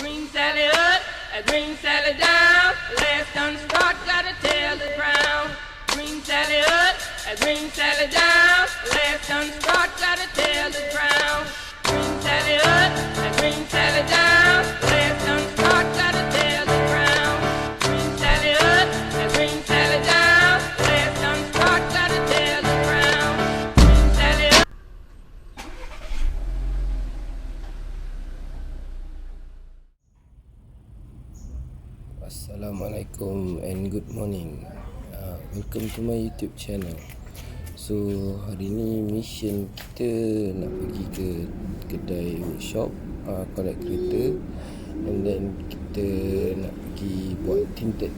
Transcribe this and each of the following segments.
Green Sally up, Green Sally down. Last done start, gotta tell the ground. Green Sally up, Green Sally down. Last done start, gotta tell the ground. Green Sally up, Green Sally down. Last done start, gotta tell the ground. Green Sally up, Green Sally down. Last done start, gotta tell the ground. Green Sally up. Assalamualaikum and good morning. Welcome to my YouTube channel. So hari ni mission kita nak pergi ke kedai workshop, collect kereta, and then kita nak pergi buat tinted.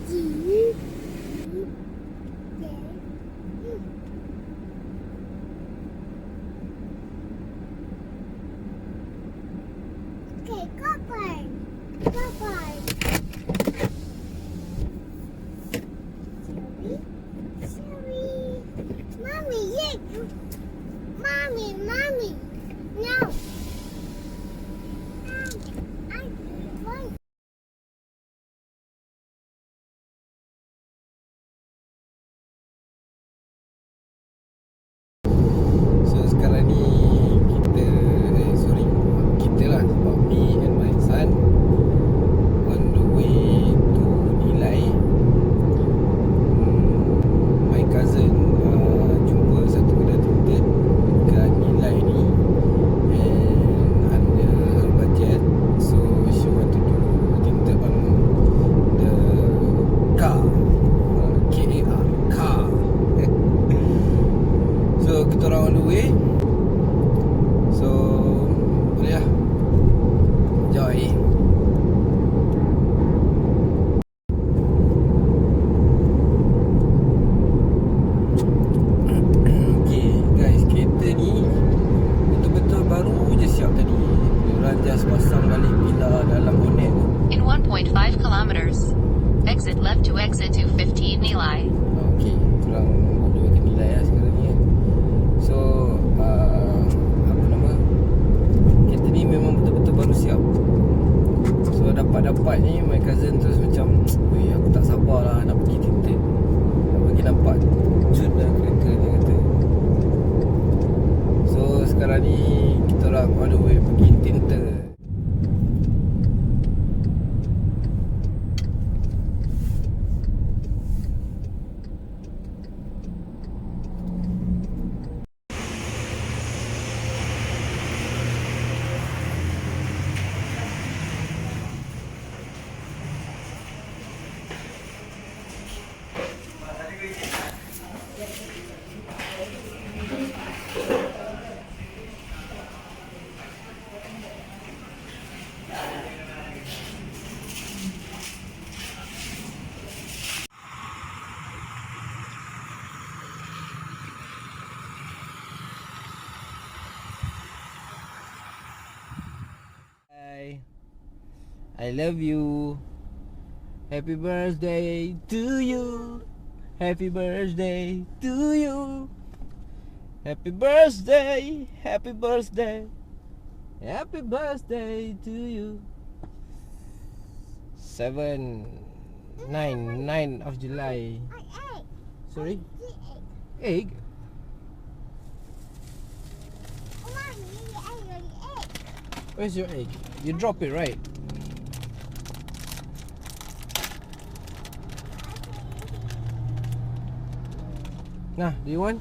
Okay, kapan? Mommy, yeah. Mommy. No. I want. So sekarang ni kita lah, sebab me and my son on the way to Nilai. My cousin jumpa satu kedai tinted kat Nilai ni, and under her budget, so she want to do tinted on the car, K-A-R, car. So kita orang on the way. So boleh lah, enjoy. Okay guys, kereta ni betul-betul baru je siap tadi. Diorang just pasang balik pilar dalam bonet tu. In 1.5 kilometers, exit left to exit 215 Nilai. Okay, korang on the way ke Nilai lah sekarang ni kan. So apa nama, kereta ni memang betul-betul baru siap. So dapat ni my cousin terus macam, weh aku tak sabar lah nak pergi tinted, nak pergi nampak cut dah kereta ni kata. So sekarang ni kita orang on the way pergi tinted. I love you. Happy birthday to you. Happy birthday to you. Happy birthday. Happy birthday. Happy birthday to you. 9 of July. Sorry? Egg? Where's your egg? You drop it, right? Nah, do you want?